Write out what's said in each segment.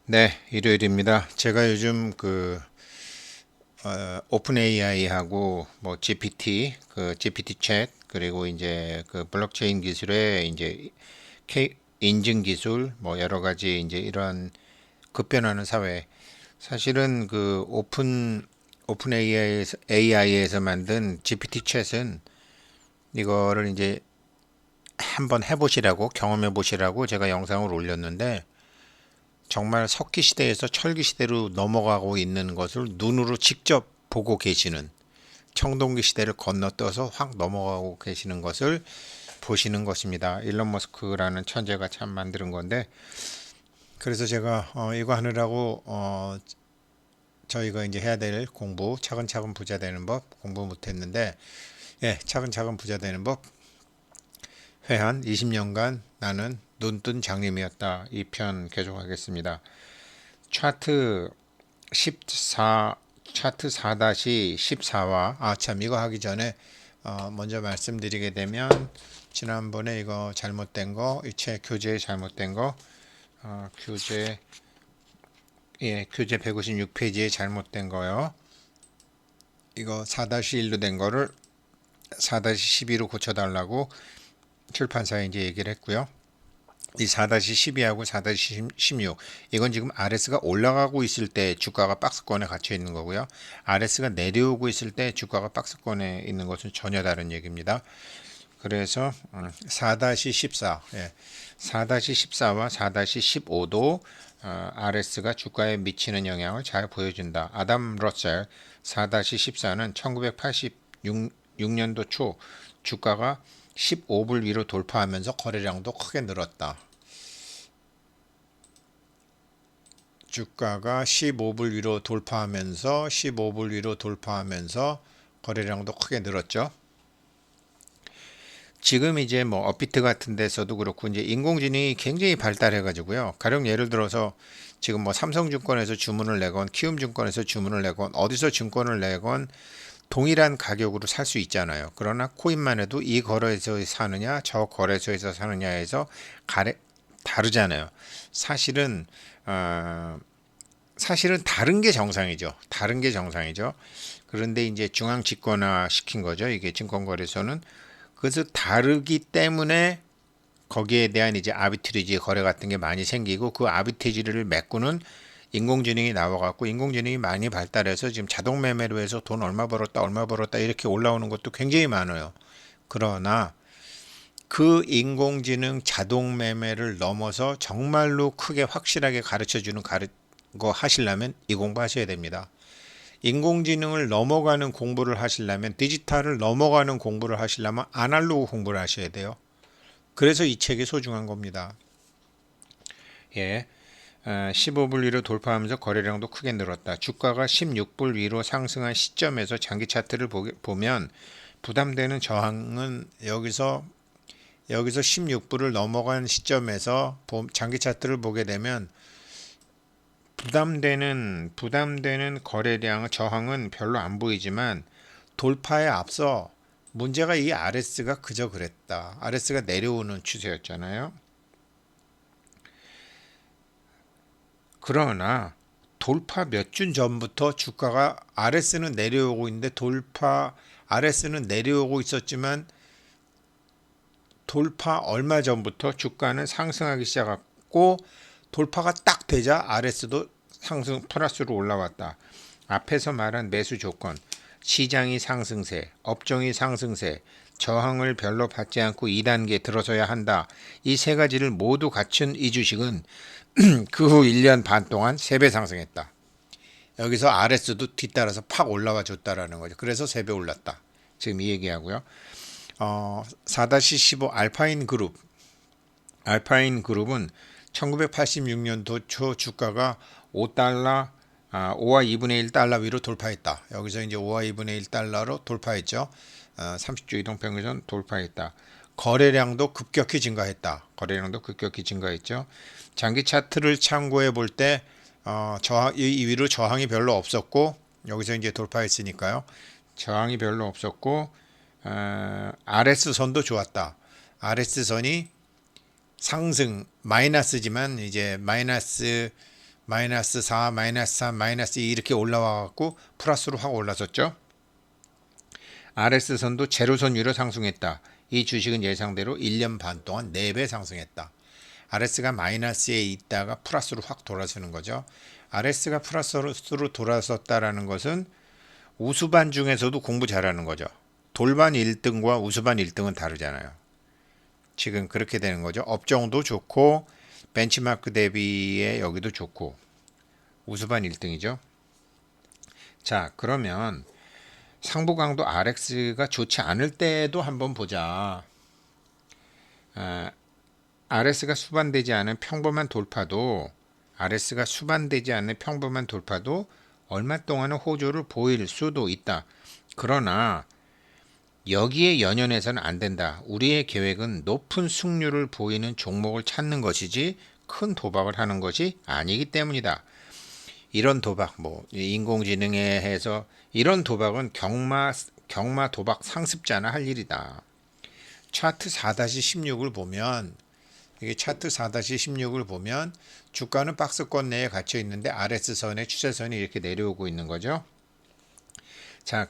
네, 일요일입니다. 제가 요즘 오픈 AI하고 뭐 GPT 챗 그리고 이제 그 블록체인 기술의 이제 인증 기술 뭐 여러 가지 이제 이런 급변하는 사회. 사실은 그 오픈 AI에서 만든 GPT 챗은 이거를 이제 한번 해보시라고 경험해 보시라고 제가 영상을 올렸는데 정말 석기 시대에서 철기 시대로 넘어가고 있는 것을 눈으로 직접 보고 계시는 청동기 시대를 건너뛰어서 확 넘어가고 계시는 것을 보시는 것입니다. 일론 머스크라는 천재가 참 만드는 건데 그래서 제가 이거 하느라고 저희가 이제 해야 될 공부 차근차근 부자 되는 법 공부 못했는데 예 차근차근 부자 되는 법 회한 20년간 나는 눈뜬 장님이었다. 이 편 계속하겠습니다. 차트 14 차트 4-14와 참 이거 하기 전에 먼저 말씀드리게 되면 지난번에 이거 잘못된 거 이 책 교재 잘못된 거 교재 교재 156페이지에 잘못된 거요. 이거 4-1로 된 거를 4-12로 고쳐달라고 출판사에 이제 얘기를 했고요. 이 4-12하고 4-16 이건 지금 RS가 올라가고 있을 때 주가가 박스권에 갇혀 있는 거고요. RS가 내려오고 있을 때 주가가 박스권에 있는 것은 전혀 다른 얘기입니다. 그래서 4-14 4-14와 4-15도 RS가 주가에 미치는 영향을 잘 보여준다. 아담 러셀 4-14는 1986년도 초 주가가 15불 위로 돌파하면서 거래량도 크게 늘었다. 주가가 15불 위로 돌파하면서 거래량도 크게 늘었죠. 지금 이제 뭐 업비트 같은 데서도 그렇고 이제 인공지능이 굉장히 발달해 가지고요. 가령 예를 들어서 지금 뭐 삼성증권에서 주문을 내건 키움증권에서 주문을 내건 어디서 증권을 내건 동일한 가격으로 살 수 있잖아요. 그러나 코인만 해도 이 거래소에서 사느냐 저 거래소에서 사느냐에서 다르잖아요. 사실은 어, 사실은 다른 게 정상이죠. 다른 게 정상이죠. 그런데 이제 중앙 집권화 시킨 거죠. 이게 증권거래소는. 그래서 다르기 때문에 거기에 대한 이제 아비트리지 거래 같은 게 많이 생기고 그 아비트리지를 메꾸는 인공지능이 나와갖고 인공지능이 많이 발달해서 지금 자동 매매로 해서 돈 얼마 벌었다 이렇게 올라오는 것도 굉장히 많아요. 그러나 그 인공지능 자동 매매를 넘어서 정말로 크게 확실하게 가르쳐주는 거 하시려면 이 공부 하셔야 됩니다. 인공지능을 넘어가는 공부를 하시려면 디지털을 넘어가는 공부를 하시려면 아날로그 공부를 하셔야 돼요. 그래서 이 책이 소중한 겁니다. 예. 15불 위로 돌파하면서 거래량도 크게 늘었다. 주가가 16불 위로 상승한 시점에서 장기 차트를 보면 부담되는 저항은 여기서 16불을 넘어간 시점에서 장기 차트를 보게 되면 부담되는 거래량 저항은 별로 안 보이지만 돌파에 앞서 문제가 이 RS가 그저 그랬다. RS가 내려오는 추세였잖아요. 그러나 돌파 몇 주 전부터 주가가 RS는 내려오고 있는데 RS는 내려오고 있었지만 돌파 얼마 전부터 주가는 상승하기 시작했고 돌파가 딱 되자 RS도 상승 플러스로 올라왔다. 앞에서 말한 매수 조건, 시장이 상승세, 업종이 상승세, 저항을 별로 받지 않고 2단계 들어서야 한다. 이 세 가지를 모두 갖춘 이 주식은 그 후 1년 반 동안 3배 상승했다. 여기서 RS도 뒤따라서 팍 올라와 줬다라는 거죠. 그래서 3배 올랐다. 지금 이 얘기하고요. 4-15 알파인 그룹은 1986년도 초 주가가 5달러 5와 2분의 1 달러 위로 돌파했다. 여기서 이제 5와 2분의 1 달러로 돌파했죠. 30주 이동평균선 돌파했다. 거래량도 급격히 증가했죠. 장기 차트를 참고해 볼 때 이 위로 저항이 별로 없었고 여기서 이제 돌파했으니까요. 저항이 별로 없었고 RS선도 좋았다. RS선이 상승 마이너스지만 이제 마이너스 마이너스 4, 마이너스 3, 마이너스 2 이렇게 올라와 갖고 플러스로 확 올라섰죠. RS선도 제로선 위로 상승했다. 이 주식은 예상대로 1년 반 동안 4배 상승했다. RS가 마이너스에 있다가 플러스로 확 돌아서는 거죠. RS가 플러스로 돌아섰다라는 것은 우수반 중에서도 공부 잘하는 거죠. 돌반 1등과 우수반 1등은 다르잖아요. 지금 그렇게 되는 거죠. 업종도 좋고 벤치마크 대비에 여기도 좋고 우수반 1등이죠. 자, 그러면 상부 강도 RX가 좋지 않을 때도 한번 보자. RS가 수반되지 않은 평범한 돌파도 얼마 동안은 호조를 보일 수도 있다. 그러나 여기에 연연해서는 안 된다. 우리의 계획은 높은 승률을 보이는 종목을 찾는 것이지 큰 도박을 하는 것이 아니기 때문이다. 이런 도박, 인공지능에 해서 이런 도박은 경마 도박 상습자나 할 일이다. 차트 4-16을 보면 이게 차트 4-16을 보면 주가는 박스권 내에 갇혀 있는데 RS선의 추세선이 이렇게 내려오고 있는 거죠. 자,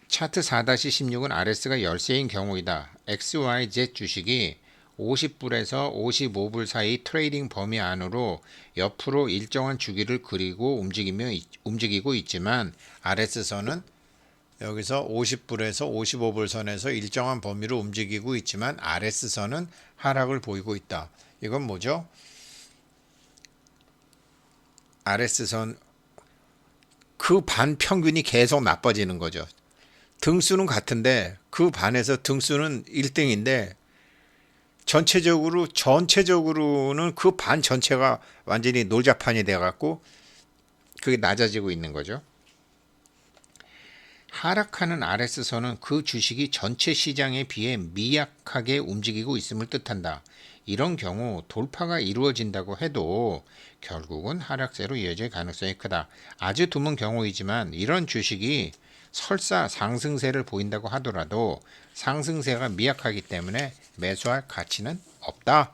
차트 4-16은 RS가 열세인 경우이다. XYZ 주식이 50불에서 55불 사이 트레이딩 범위 안으로 옆으로 일정한 주기를 그리고 움직이고 있지만 RS선은 여기서 50불에서 55불 선에서 일정한 범위로 움직이고 있지만 RS선은 하락을 보이고 있다. 이건 뭐죠? RS선 그 반 평균이 계속 나빠지는 거죠. 등수는 같은데 그 반에서 등수는 1등인데 전체적으로는 그 반 전체가 완전히 놀자판이 돼 갖고 그게 낮아지고 있는 거죠. 하락하는 RS선은 그 주식이 전체 시장에 비해 미약하게 움직이고 있음을 뜻한다. 이런 경우 돌파가 이루어진다고 해도 결국은 하락세로 이어질 가능성이 크다. 아주 드문 경우이지만 이런 주식이 설사 상승세를 보인다고 하더라도 상승세가 미약하기 때문에 매수할 가치는 없다.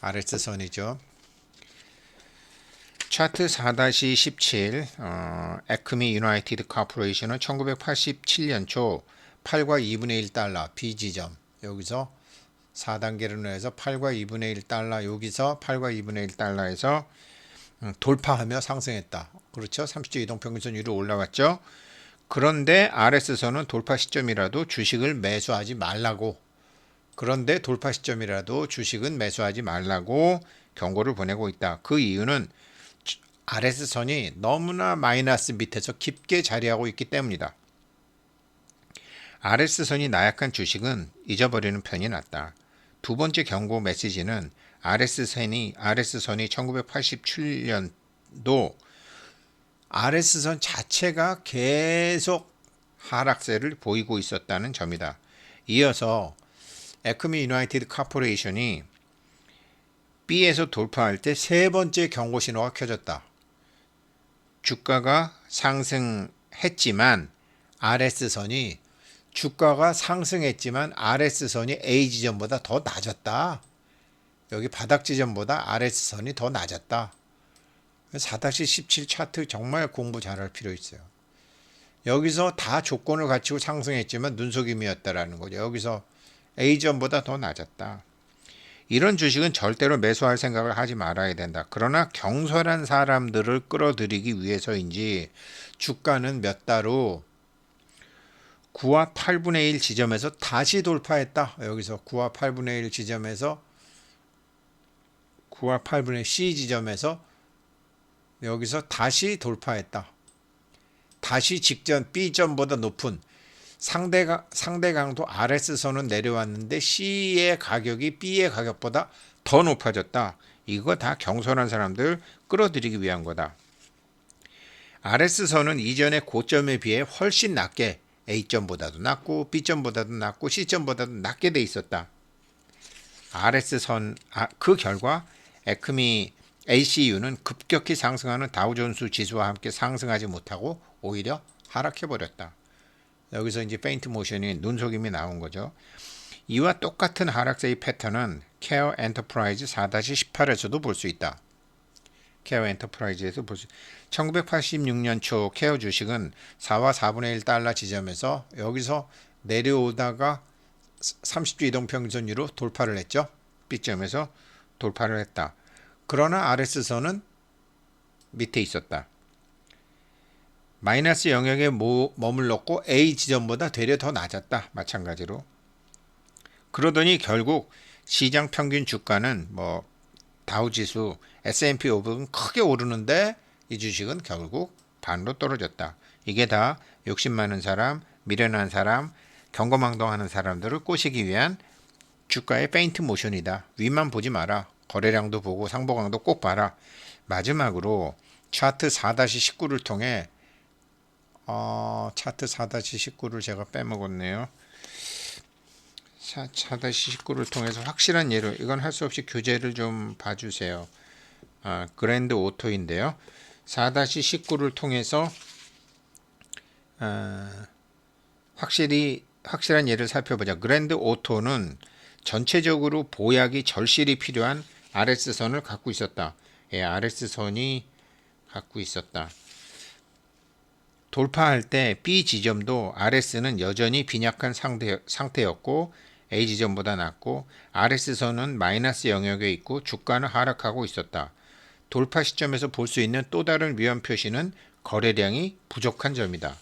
RS선이죠. 차트 4-17 에크미 유나이티드 코퍼레이션은 1987년 초 8과 2분의 1달러 B지점 여기서 4단계로 해서 8과 2분의 1달러 여기서 8과 2분의 1달러에서 돌파하며 상승했다. 그렇죠. 30주 이동평균선 위로 올라갔죠. 그런데 RS선은 돌파 시점이라도 주식을 매수하지 말라고 경고를 보내고 있다. 그 이유는 RS선이 너무나 마이너스 밑에서 깊게 자리하고 있기 때문이다. RS선이 나약한 주식은 잊어버리는 편이 낫다. 두 번째 경고 메시지는 RS선이 1987년도 RS선 자체가 계속 하락세를 보이고 있었다는 점이다. 이어서 에크미 유나이티드 코퍼레이션이 B에서 돌파할 때 세 번째 경고 신호가 켜졌다. 주가가 상승했지만 RS선이 A 지점보다 더 낮았다. 여기 바닥 지점보다 RS선이 더 낮았다. 4-17 차트 정말 공부 잘할 필요 있어요. 여기서 다 조건을 갖추고 상승했지만 눈속임이었다라는 거죠. 여기서 A점보다 더 낮았다. 이런 주식은 절대로 매수할 생각을 하지 말아야 된다. 그러나 경솔한 사람들을 끌어들이기 위해서인지 주가는 몇 달 후 9와 8분의 1 지점에서 다시 돌파했다. 여기서 9와 8분의 1 지점에서 9와 8분의 C 지점에서 여기서 다시 돌파했다. 다시 직전 B점보다 높은 상대 강도 RS선은 내려왔는데 C의 가격이 B의 가격보다 더 높아졌다. 이거 다 경솔한 사람들 끌어들이기 위한 거다. RS선은 이전의 고점에 비해 훨씬 낮게 A점보다도 낮고 B점보다도 낮고 C점보다도 낮게 돼 있었다. RS선 그 결과 에크미 ACU는 급격히 상승하는 다우존스 지수와 함께 상승하지 못하고 오히려 하락해버렸다. 여기서 이제 페인트 모션이 눈속임이 나온 거죠. 이와 똑같은 하락세의 패턴은 케어 엔터프라이즈 4-18에서도 볼 수 있다. 케어 엔터프라이즈에서 볼 수. 1986년 초 케어 주식은 4와 4분의 1 달러 지점에서 여기서 내려오다가 30주 이동평균선으로 돌파를 했죠. B점에서 돌파를 했다. 그러나 RS선은 밑에 있었다. 마이너스 영역에 머물렀고 A 지점보다 되려 더 낮았다. 마찬가지로. 그러더니 결국 시장 평균 주가는 뭐 다우지수, S&P 500은 크게 오르는데 이 주식은 결국 반으로 떨어졌다. 이게 다 욕심 많은 사람, 미련한 사람, 경거망동하는 사람들을 꼬시기 위한 주가의 페인트 모션이다. 위만 보지 마라. 거래량도 보고 상보강도 꼭 봐라. 마지막으로 차트 4-19를 통해 차트 4-19를 제가 빼먹었네요. 4-19를 통해서 확실한 예로, 이건 할 수 없이 교재를 좀 봐주세요. 그랜드 오토인데요. 4-19를 통해서 확실한 예를 살펴보자. 그랜드 오토는 전체적으로 보약이 절실히 필요한 RS선을 갖고 있었다. 예, RS선이 갖고 있었다. 돌파할 때 B 지점도 RS는 여전히 빈약한 상태였고 A 지점보다 낮고 RS선은 마이너스 영역에 있고 주가는 하락하고 있었다. 돌파 시점에서 볼 수 있는 또 다른 위험 표시는 거래량이 부족한 점이다.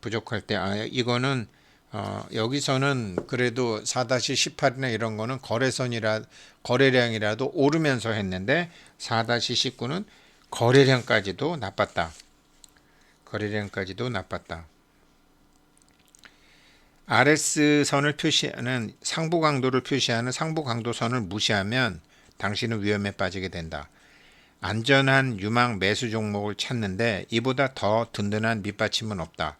부족할 때 이거는 여기서는 그래도 4-18이나 이런 거는 거래량이라도 오르면서 했는데 4-19는 거래량까지도 나빴다. RS선을 표시하는 상부 강도를 표시하는 상부 강도선을 무시하면 당신은 위험에 빠지게 된다. 안전한 유망 매수 종목을 찾는데 이보다 더 든든한 밑받침은 없다.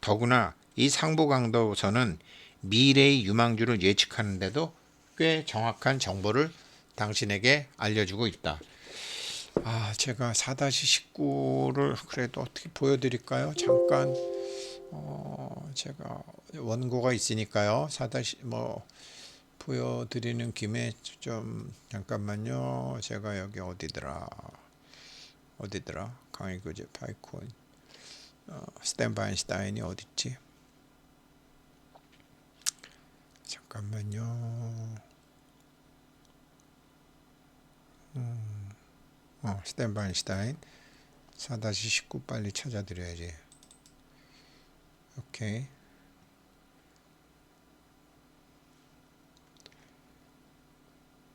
더구나 이 상부 강도선은 미래의 유망주를 예측하는데도 꽤 정확한 정보를 당신에게 알려주고 있다. 제가 4-19를 그래도 어떻게 보여드릴까요? 잠깐 제가 원고가 있으니까요. 보여드리는 김에 좀 잠깐만요. 제가 여기 어디더라? 강의교재 파이콘 스탠바 아인슈타인이 어딨지? 잠깐만요. 스탠바 아인슈타인 4-19 빨리 찾아드려야지. 오케이.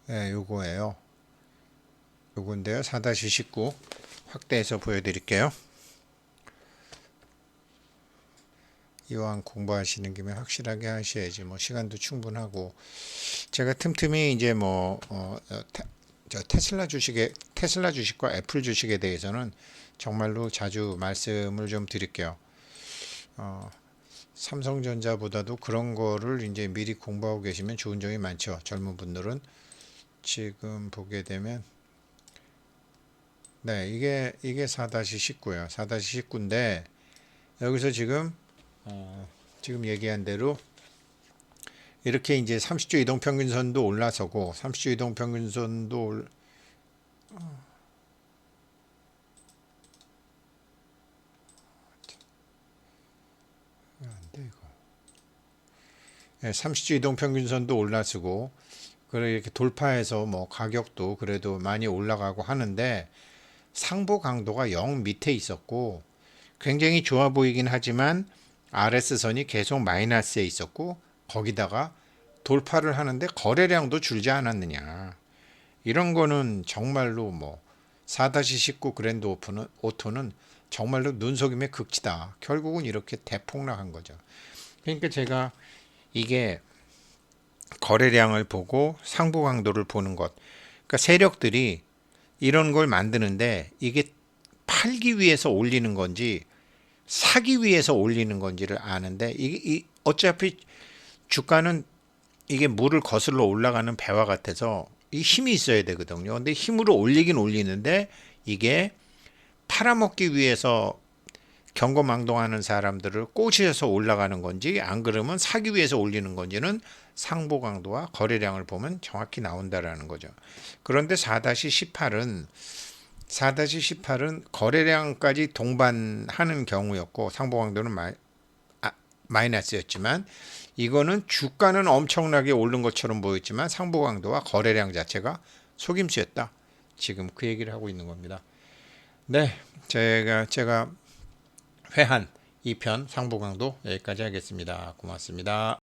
네, 요거예요. 요건데요. 4-19 확대해서 보여드릴게요. 이왕 공부하시는 김에 확실하게 하셔야지. 시간도 충분하고. 제가 틈틈이 이제 테슬라 주식과 애플 주식에 대해서는 정말로 자주 말씀을 좀 드릴게요. 삼성전자보다도 그런 거를 이제 미리 공부하고 계시면 좋은 점이 많죠. 젊은 분들은 지금 보게 되면 네, 이게 4-19예요. 4-19인데 여기서 지금 얘기한 대로 이렇게 이제 30주 이동평균선도 올라서고 30주 이동평균선도 안돼 이거. 네, 30주 이동평균선도 올라서고 그래 이렇게 돌파해서 가격도 그래도 많이 올라가고 하는데 상보 강도가 0 밑에 있었고 굉장히 좋아 보이긴 하지만 RS선이 계속 마이너스에 있었고 거기다가 돌파를 하는데 거래량도 줄지 않았느냐. 이런 거는 정말로 4-19 그랜드 오토는 정말로 눈속임의 극치다. 결국은 이렇게 대폭락한 거죠. 그러니까 제가 이게 거래량을 보고 상부 강도를 보는 것. 그러니까 세력들이 이런 걸 만드는데 이게 팔기 위해서 올리는 건지 사기 위해서 올리는 건지를 아는데 어차피 주가는 이게 물을 거슬러 올라가는 배와 같아서 이 힘이 있어야 되거든요. 근데 힘으로 올리긴 올리는데 이게 팔아먹기 위해서 경거망동하는 사람들을 꼬시셔서 올라가는 건지 안 그러면 사기 위해서 올리는 건지는 상보 강도와 거래량을 보면 정확히 나온다라는 거죠. 그런데 4-18은 거래량까지 동반하는 경우였고 상보 강도는 마이너스였지만 이거는 주가는 엄청나게 오른 것처럼 보였지만 상보 강도와 거래량 자체가 속임수였다. 지금 그 얘기를 하고 있는 겁니다. 네, 제가 회한 2편 상보 강도 여기까지 하겠습니다. 고맙습니다.